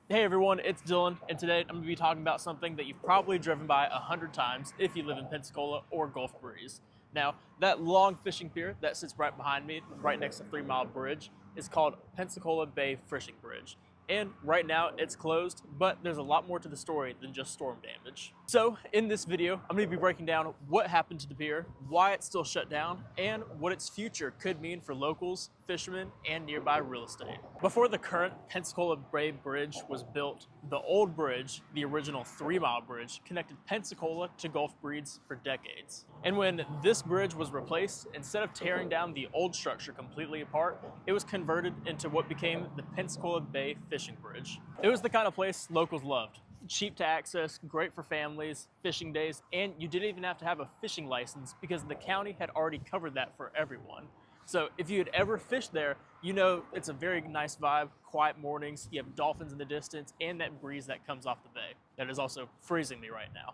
Hey everyone, it's Dylan, and today I'm going to be talking about something that you've probably driven by 100 times if you live in Pensacola or Gulf Breeze. Now, that long fishing pier that sits right behind me, right next to 3 Mile Bridge, is called Pensacola Bay Fishing Bridge. And right now it's closed, but there's a lot more to the story than just storm damage. So in this video, I'm going to be breaking down what happened to the pier, why it's still shut down, and what its future could mean for locals, fishermen, and nearby real estate. Before the current Pensacola Bay Bridge was built, the old bridge, the original 3 Mile Bridge, connected Pensacola to Gulf Breeze for decades. And when this bridge was replaced, instead of tearing down the old structure completely apart, it was converted into what became the Pensacola Bay Fishing Bridge. It was the kind of place locals loved. Cheap to access, great for families, fishing days, and you didn't even have to have a fishing license because the county had already covered that for everyone. So if you had ever fished there, you know it's a very nice vibe, quiet mornings, you have dolphins in the distance, and that breeze that comes off the bay. That is also freezing me right now.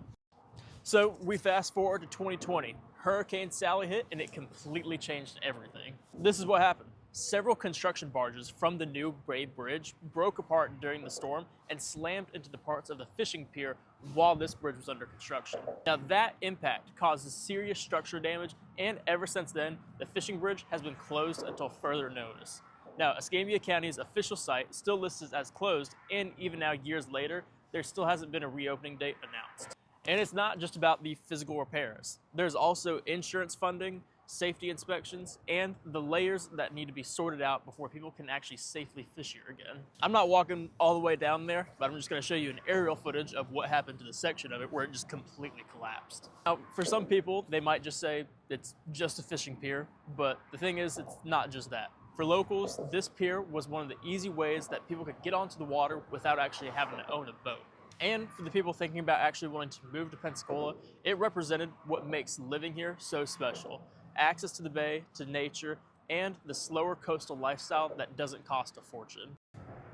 So we fast forward to 2020. Hurricane Sally hit and it completely changed everything. This is what happened. Several construction barges from the new Bay Bridge broke apart during the storm and slammed into the parts of the fishing pier while this bridge was under construction. Now that impact causes serious structural damage, and ever since then, the fishing bridge has been closed until further notice. Now, Escambia County's official site still lists it as closed, and even now years later, there still hasn't been a reopening date announced. And it's not just about the physical repairs. There's also insurance funding, safety inspections, and the layers that need to be sorted out before people can actually safely fish here again. I'm not walking all the way down there, but I'm just going to show you an aerial footage of what happened to the section of it where it just completely collapsed. Now, for some people, they might just say it's just a fishing pier, but the thing is, it's not just that. For locals, this pier was one of the easy ways that people could get onto the water without actually having to own a boat. And for the people thinking about actually wanting to move to Pensacola, it represented what makes living here so special. Access to the bay, to nature, and the slower coastal lifestyle that doesn't cost a fortune.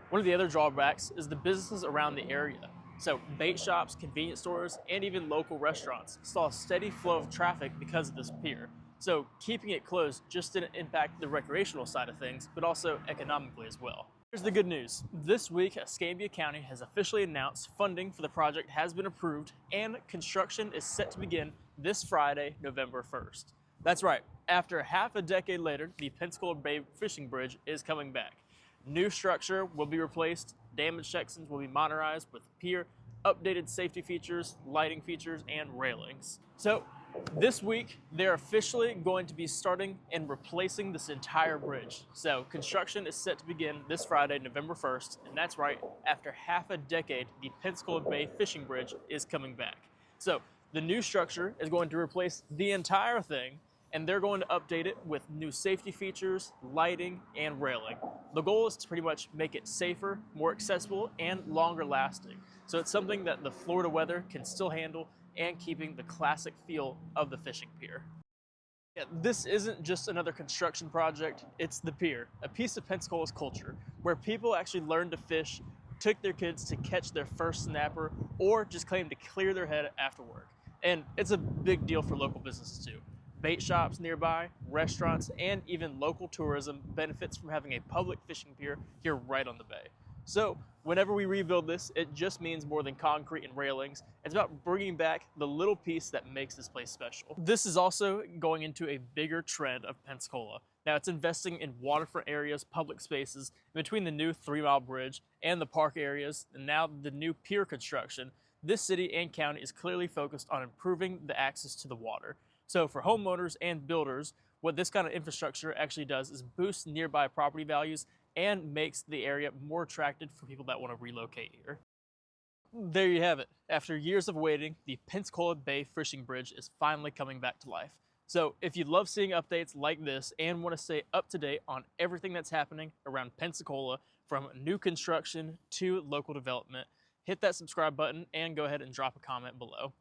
One of the other drawbacks is the businesses around the area. So bait shops, convenience stores, and even local restaurants saw a steady flow of traffic because of this pier. So keeping it closed just didn't impact the recreational side of things, but also economically as well. Here's the good news. This week, Escambia County has officially announced funding for the project has been approved, and construction is set to begin this Friday, November 1st. That's right, after half a decade later, the Pensacola Bay Fishing Bridge is coming back. New structure will be replaced, damaged sections will be modernized with pier, updated safety features, lighting features, and railings. So this week, they're officially going to be starting and replacing this entire bridge. So construction is set to begin this Friday, November 1st, and that's right, after half a decade, the Pensacola Bay Fishing Bridge is coming back. So the new structure is going to replace the entire thing, and they're going to update it with new safety features, lighting, and railing. The goal is to pretty much make it safer, more accessible, and longer lasting. So it's something that the Florida weather can still handle and keeping the classic feel of the fishing pier. Yeah, this isn't just another construction project, it's the pier, a piece of Pensacola's culture, where people actually learned to fish, took their kids to catch their first snapper, or just claimed to clear their head after work. And it's a big deal for local businesses too. Bait shops nearby, restaurants, and even local tourism benefits from having a public fishing pier here right on the bay. So whenever we rebuild this, it just means more than concrete and railings. It's about bringing back the little piece that makes this place special. This is also going into a bigger trend of Pensacola. Now it's investing in waterfront areas, public spaces, between the new 3 Mile Bridge and the park areas, and now the new pier construction. This city and county is clearly focused on improving the access to the water. So for homeowners and builders, what this kind of infrastructure actually does is boost nearby property values and makes the area more attractive for people that want to relocate here. There you have it. After years of waiting, the Pensacola Bay Fishing Bridge is finally coming back to life. So if you love seeing updates like this and want to stay up to date on everything that's happening around Pensacola, from new construction to local development, hit that subscribe button and go ahead and drop a comment below.